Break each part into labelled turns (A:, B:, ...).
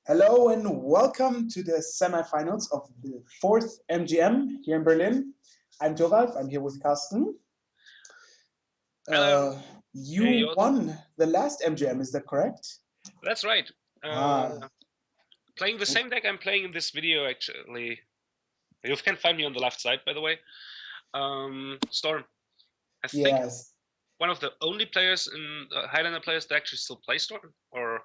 A: Hello and welcome to the semifinals of the fourth MGM here in Berlin. I'm Toralf, I'm here with Carsten.
B: Hello. Hey,
A: You won the last MGM, is that correct?
B: That's right.
A: Ah,
B: Playing the same deck I'm playing in this video, actually. You can find me on the left side, by the way. Storm. I think
A: yes.
B: one of the only players in Highlander players that actually still play Storm, or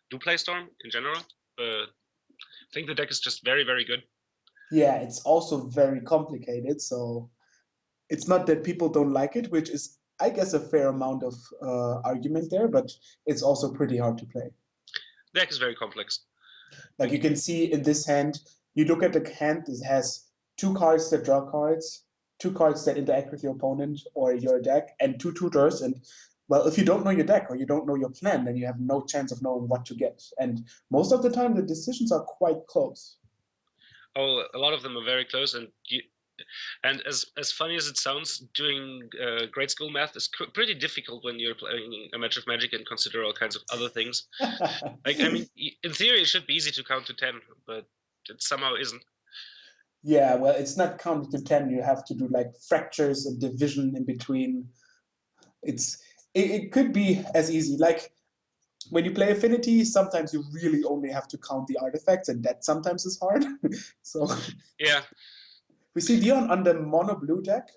B: do play Storm in general. But I think the deck is just very, very good.
A: Yeah, it's also very complicated, so it's not that people don't like it, which is, I guess, a fair amount of argument there, but it's also pretty hard to play.
B: The deck is very complex.
A: Like you can see in this hand, you look at the hand, it has two cards that draw cards, two cards that interact with your opponent or your deck, and two tutors. And well, if you don't know your deck or you don't know your plan, then you have no chance of knowing what to get. And most of the time, the decisions are quite close.
B: Oh, a lot of them are very close, and as funny as it sounds, doing grade school math is pretty difficult when you're playing a match of Magic and consider all kinds of other things. Like, I mean, in theory, it should be easy to count to 10, but it somehow isn't.
A: Yeah, well, it's not counted to 10. You have to do like fractures and division in between. It could be as easy. Like when you play Affinity, sometimes you really only have to count the artifacts, and that sometimes is hard. So
B: Yeah,
A: we see Dion on the mono blue deck,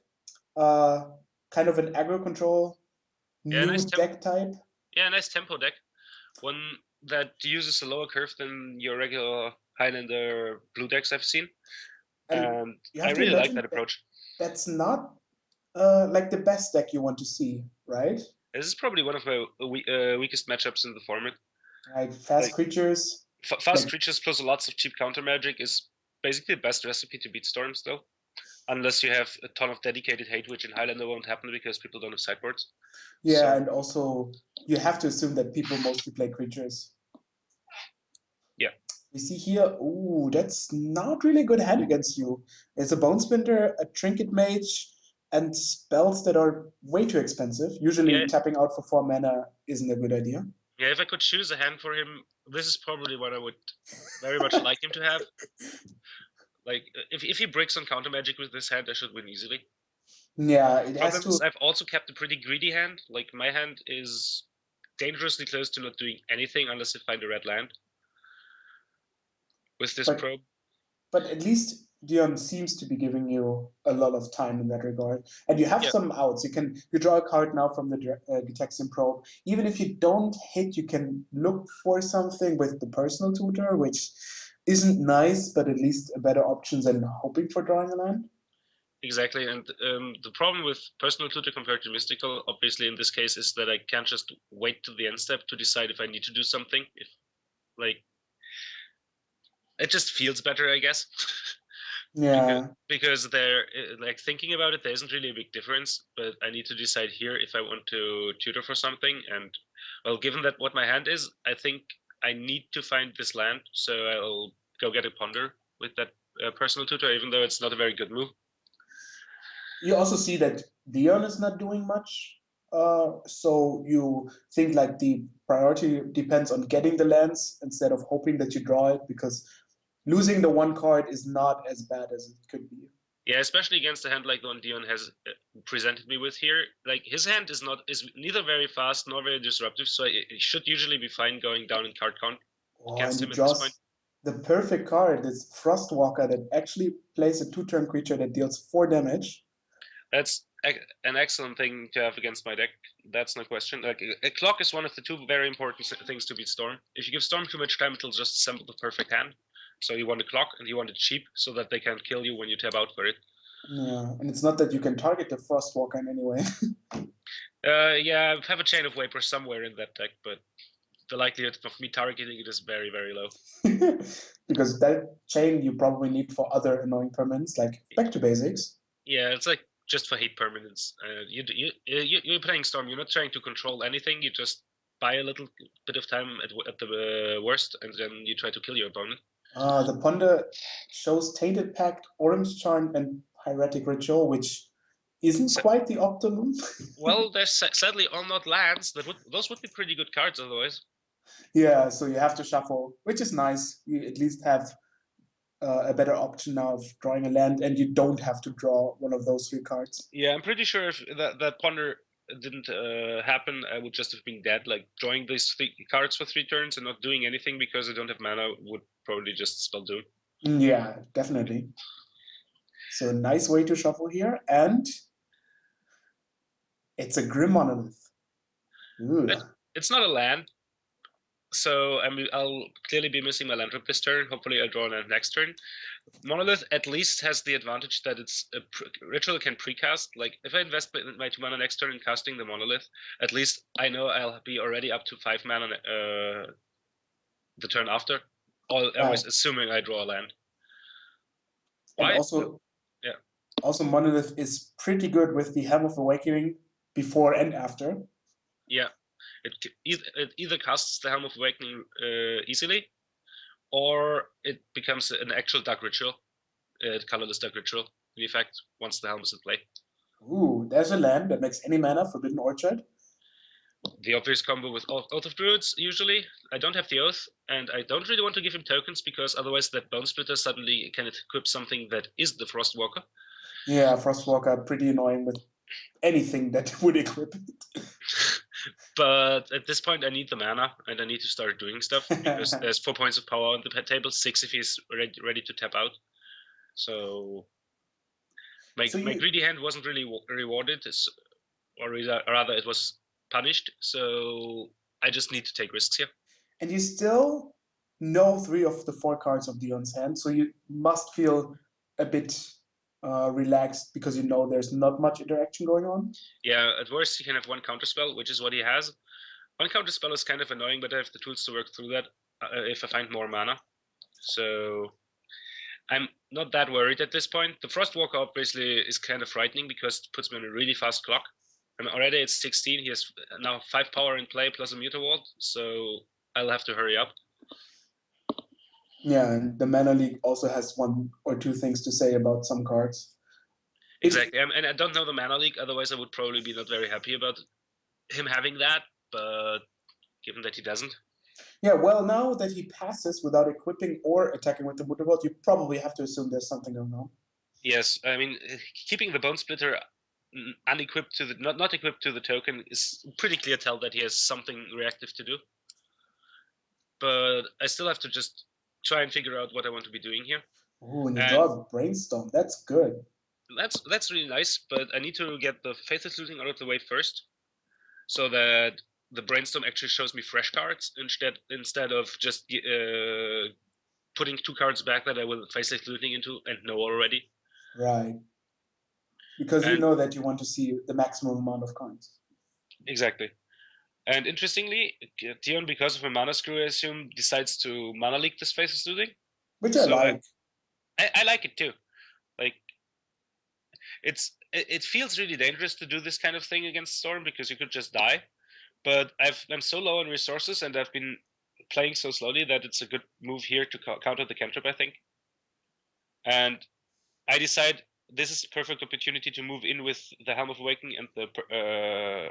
A: uh, kind of an aggro control
B: yeah,
A: new deck type.
B: yeah, nice tempo deck. One that uses a lower curve than your regular Highlander blue decks I've seen,
A: And
B: and
A: you
B: I
A: have to
B: really like
A: imagine
B: that
A: that
B: approach.
A: that's not like the best deck you want to see, right?
B: This is probably one of my weakest matchups in the format.
A: Like fast
B: Like,
A: creatures,
B: fast
A: like
B: creatures plus lots of cheap counter magic is basically the best recipe to beat storms, though. Unless you have a ton of dedicated hate, which in Highlander won't happen because people don't have sideboards.
A: yeah,
B: So
A: and also you have to assume that people mostly play creatures.
B: yeah,
A: We see here, ooh, that's not really a good hand against you. It's a Bone Splinter, a Trinket Mage, and spells that are way too expensive. Usually
B: yeah,
A: tapping out for 4 mana isn't a good idea.
B: yeah. If I could choose a hand for him, this is probably what I would very much like him to have. Like, if he breaks on counter magic with this hand, I should win easily.
A: Yeah, it has
B: Problem is,
A: to.
B: I've also kept a pretty greedy hand. Like, my hand is dangerously close to not doing anything unless I find a red land with this
A: But
B: probe.
A: but at least Dion seems to be giving you a lot of time in that regard. And you have
B: Yeah,
A: some outs. You draw a card now from the Gitaxian Probe. Even if you don't hit, you can look for something with the personal tutor, which isn't nice, but at least a better option than hoping for drawing a land.
B: exactly. And the problem with personal tutor compared to mystical, obviously in this case, is that I can't just wait to the end step to decide if I need to do something. If like it just feels better, I guess. because
A: Yeah.
B: because they're like thinking about it, there isn't really a big difference. But I need to decide here if I want to tutor for something. And well, given that what my hand is, I think I need to find this land. So I'll go get a ponder with that personal tutor, even though it's not a very good move.
A: You also see that Dion is not doing much. So you think like the priority depends on getting the lands instead of hoping that you draw it because losing the one card is not as bad as it could be.
B: Yeah, especially against a hand like the one Dion has presented me with here. Like his hand is neither very fast nor very disruptive, so it should usually be fine going down in card count
A: Oh, and
B: against
A: he
B: him at this point.
A: draws the perfect card, this Frostwalker that actually plays a 2-turn creature that deals 4 damage.
B: That's an excellent thing to have against my deck. That's no question. Like a clock is one of the two very important things to beat Storm. If you give Storm too much time, it'll just assemble the perfect hand. So you want a clock and you want it cheap so that they can't kill you when you tap out for it.
A: Yeah, and it's not that you can target the Frostwalker in any way.
B: Yeah, I have a Chain of Vapor somewhere in that deck, but the likelihood of me targeting it is very, very low.
A: Because that chain you probably need for other annoying permanents, like back to basics.
B: Yeah, it's like just for hate permanence. You're playing Storm. You're not trying to control anything. You just buy a little bit of time at the worst, and then you try to kill your opponent.
A: The Ponder shows Tainted Pact, Orange Charm, and Hieratic Ritual, which isn't
B: So,
A: quite the optimum.
B: well, there's sadly all not lands. Those would be pretty good cards otherwise.
A: Yeah, so you have to shuffle, which is nice. You at least have a better option now of drawing a land, and you don't have to draw one of those 3 cards.
B: Yeah, I'm pretty sure if that ponder didn't happen, I would just have been dead. Like drawing these 3 cards for 3 turns and not doing anything because I don't have mana would probably just spell doom.
A: Yeah, definitely. So nice way to shuffle here, and it's a Grim Monolith. Ooh.
B: It's not a land, so I'll clearly be missing my land drop this turn. Hopefully, I'll draw land next turn. Monolith at least has the advantage that it's a ritual can precast. Like if I invest my 2 mana next turn in casting the Monolith, at least I know I'll be already up to 5 mana the turn after. Always
A: Right.
B: assuming I draw a land.
A: And
B: Why?
A: also,
B: Yeah.
A: also Monolith is pretty good with the Helm of Awakening before and after.
B: Yeah. It either casts the Helm of Awakening easily, or it becomes an actual Dark Ritual, colorless Dark Ritual, in effect, once the Helm is in play.
A: Ooh, there's a land that makes any mana, Forbidden Orchard.
B: The obvious combo with Oath of Druids, usually. I don't have the Oath, and I don't really want to give him tokens, because otherwise that Bone Splitter suddenly can equip something that is the Frostwalker.
A: Yeah, Frostwalker, pretty annoying with anything that would equip it.
B: But at this point, I need the mana, and I need to start doing stuff, because there's 4 points of power on the table, 6 if he's ready to tap out. So my greedy hand wasn't really rewarded, or rather it was punished, so I just need to take risks here.
A: And you still know 3 of the 4 cards of Dion's hand, so you must feel a bit relaxed because you know there's not much interaction going on.
B: Yeah, at worst he can have 1 counterspell, which is what he has. 1 counterspell is kind of annoying, but I have the tools to work through that if I find more mana. So I'm not that worried at this point. The Frostwalker obviously is kind of frightening because it puts me on a really fast clock. And already at 16, he has now 5 power in play plus a Muta Ward, so I'll have to hurry up.
A: Yeah, and the Mana League also has 1 or 2 things to say about some cards.
B: Exactly, and I don't know the Mana League, otherwise I would probably be not very happy about him having that, but given that he doesn't.
A: Yeah, well, now that he passes without equipping or attacking with the Muta Ward, you probably have to assume there's something going on.
B: Yes, I mean, keeping the Bone Splitter unequipped to the not equipped to the token is pretty clear tell that he has something reactive to do. But I still have to just try and figure out what I want to be doing here.
A: Ooh, and you draw a Brainstorm. That's good.
B: That's really nice, but I need to get the Faithless Looting out of the way first, so that the Brainstorm actually shows me fresh cards instead of just putting 2 cards back that I will Faithless Looting into and know already.
A: Right. Because you know that you want to see the maximum amount of cards.
B: Exactly. And interestingly, Dion, because of a mana screw, I assume, decides to mana leak this Faceless Looting.
A: Which I like.
B: I like it too. Like, it feels really dangerous to do this kind of thing against Storm because you could just die. But I'm so low on resources and I've been playing so slowly that it's a good move here to counter the cantrip, I think. And I decide this is the perfect opportunity to move in with the Helm of Awakening and the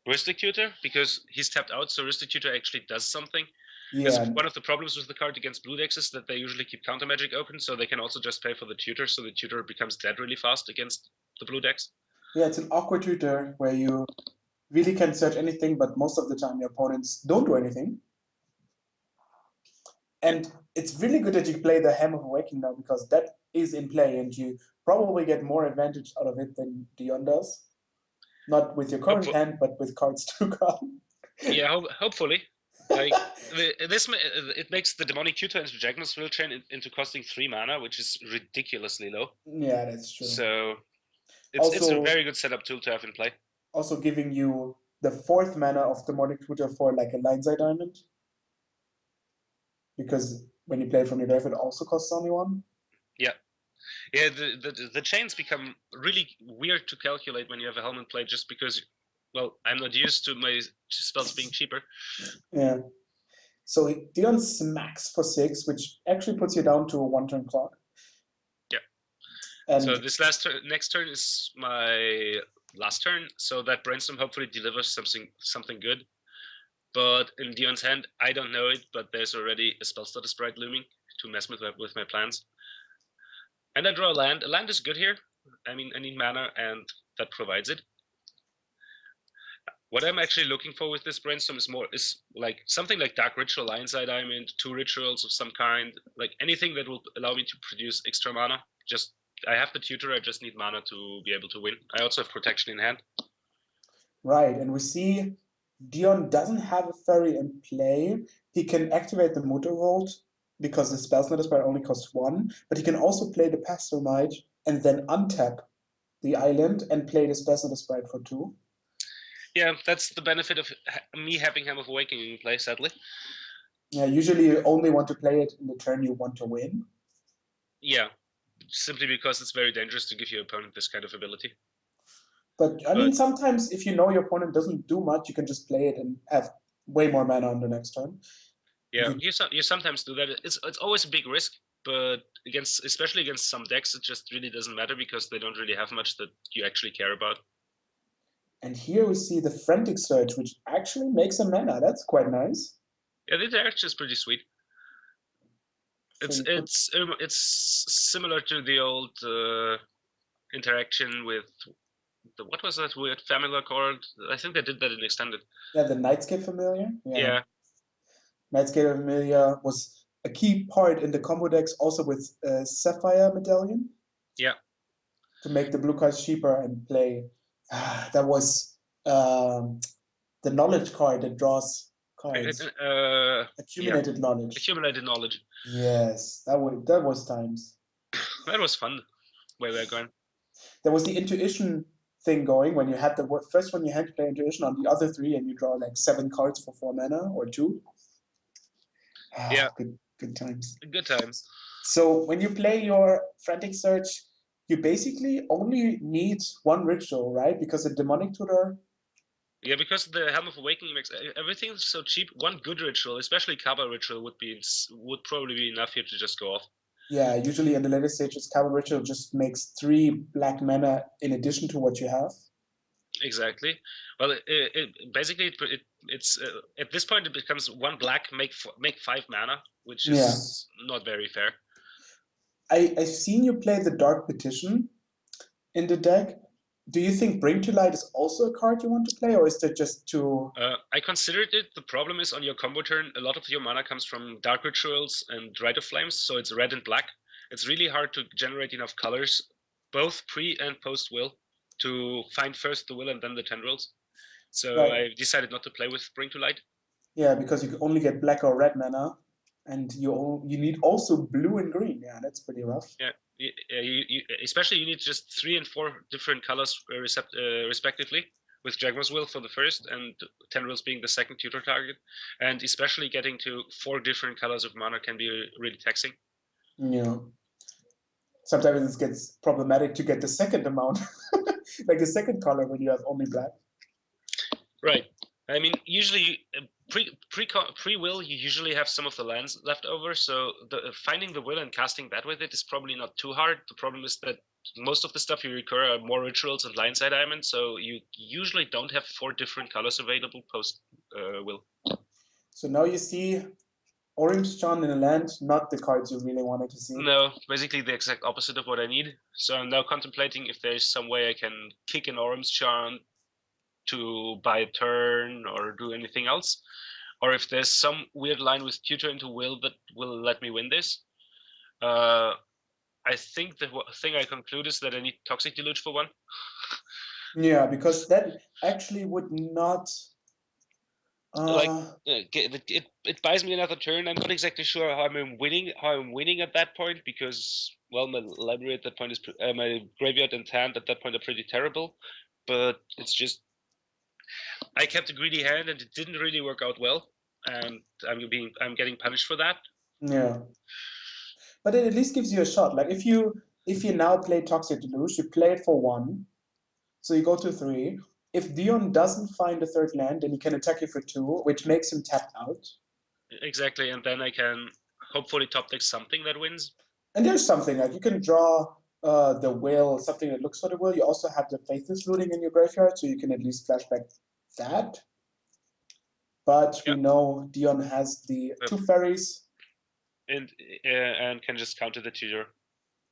B: Ristic Tutor, because he's tapped out, so Ristic Tutor actually does something.
A: Yeah.
B: One of the problems with the card against blue decks is that they usually keep counter magic open, so they can also just pay for the tutor, so the tutor becomes dead really fast against the blue decks.
A: Yeah, it's an awkward tutor where you really can search anything, but most of the time your opponents don't do anything. And it's really good that you play the Helm of Awakening now, because that is in play, and you probably get more advantage out of it than Dion does. Not with your current hand, but with cards to come.
B: Yeah, hopefully. Like it makes the Demonic Tutor into Jagnus Will Chain into costing 3 mana, which is ridiculously low.
A: Yeah, that's true.
B: So it's a very good setup tool to have in play.
A: Also giving you the 4th mana of Demonic Tutor for like a Lineside Diamond. Because when you play it from your grave, it also costs only 1.
B: Yeah. Yeah, the chains become really weird to calculate when you have a helmet play, just because, well, I'm not used to my spells being cheaper.
A: Yeah. So Dion smacks for 6, which actually puts you down to a 1-turn clock.
B: Yeah. And so this next turn is my last turn, so that Brainstorm hopefully delivers something good. But in Dion's hand, I don't know it, but there's already a spell stutter sprite looming to mess with my plans. And I draw a land. A land is good here. I mean, I need mana, and that provides it. What I'm actually looking for with this brainstorm is like something like Dark Ritual, Lionside Diamond, 2 rituals of some kind, like anything that will allow me to produce extra mana. Just I have the tutor, I just need mana to be able to win. I also have protection in hand.
A: Right, and we see Dion doesn't have a fairy in play. He can activate the Mutter Vault because the Spell Slider Spell only costs 1, but he can also play the Pastormite and then untap the island and play the Spell Slider Sprite for 2.
B: Yeah, that's the benefit of me having Helm of Awakening in play, sadly.
A: Yeah, usually you only want to play it in the turn you want to win.
B: Yeah, simply because it's very dangerous to give your opponent this kind of ability.
A: But I mean, sometimes if you know your opponent doesn't do much, you can just play it and have way more mana on the next turn.
B: Yeah, you sometimes do that. It's always a big risk, but especially against some decks, it just really doesn't matter because they don't really have much that you actually care about.
A: And here we see the Frantic Surge, which actually makes a mana. That's quite nice.
B: Yeah, the interaction is pretty sweet. It's similar to the old interaction with what was that weird familiar card? I think they did that in extended.
A: Yeah, the Nightscape Familiar.
B: Yeah.
A: Nightscape Familiar was a key part in the combo decks, also with Sapphire Medallion.
B: Yeah.
A: To make the blue cards cheaper and play. That was the knowledge card that draws cards. Accumulated knowledge.
B: Accumulated knowledge.
A: Yes, that was times.
B: That was fun. Where we're going.
A: There was the intuition thing going when you had the first one you had to play intuition on the other 3 and you draw like 7 cards for 4 mana or 2.
B: Yeah.
A: Good times.
B: Good times.
A: So when you play your Frantic Search, you basically only need 1 ritual, right? Because the Demonic Tutor.
B: Yeah, because the Helm of Awakening makes everything so cheap. 1 good ritual, especially Kaba ritual, would probably be enough here to just go off.
A: Yeah, usually in the later stages, Kaba ritual just makes 3 black mana in addition to what you have.
B: Exactly. Well, basically it's at this point it becomes 1 black make 5 mana, which is not very fair.
A: I've seen you play the Dark Petition in the deck. Do you think Bring to Light is also a card you want to play, or is that just too?
B: I considered it. The problem is on your combo turn, a lot of your mana comes from Dark Rituals and Rite of Flames, so it's red and black. It's really hard to generate enough colors, both pre and post will, to find first the will and then the tendrils. So I decided not to play with Bring to Light.
A: Yeah, because you can only get black or red mana, and you need also blue and green. Yeah, that's pretty rough.
B: Yeah, especially you need just 3 and 4 different colors respectively, with Jaguar's Will for the first and Tendrils being the second tutor target, and especially getting to 4 different colors of mana can be really taxing.
A: Yeah. Sometimes it gets problematic to get the second amount, like the second color when you have only black.
B: Right. I mean, usually pre-will, you usually have some of the lands left over, so finding the will and casting that with it is probably not too hard. The problem is that most of the stuff you recur are more rituals and Lionside Diamond, so you usually don't have 4 different colors available post will.
A: So now you see Orange John in a land, not the cards you really wanted to see.
B: No, basically the exact opposite of what I need. So I'm now contemplating if there's some way I can kick an Orange John to buy a turn or do anything else, or if there's some weird line with tutor into will that will let me win this. I think the thing I conclude is that I need Toxic Deluge for 1.
A: Yeah, because that actually would not.
B: It buys me another turn. I'm not exactly sure how I'm winning at that point, because well, my library at that point is my graveyard and hand at that point are pretty terrible. But it's just I kept a greedy hand and it didn't really work out well, and I'm getting punished for that.
A: Yeah, but it at least gives you a shot. Like if you now play Toxic Deluge, you play it for 1, so you go to 3. If Dion doesn't find a 3rd land, then he can attack you for 2, which makes him tap out.
B: Exactly, and then I can hopefully top deck something that wins.
A: And there's something like you can draw the will, something that looks for the will. You also have the Faithless Looting in your graveyard, so you can at least flashback that. but we
B: Yep.
A: know Dion has the
B: Yep.
A: 2 fairies.
B: And can just counter the tutor.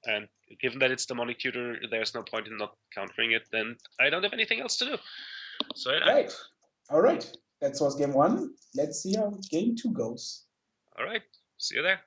B: And given that it's demonic tutor, there's no point in not countering it. Then I don't have anything else to do. So yeah.
A: Right. All right. That was game 1. Let's see how game 2 goes.
B: All right. See you there.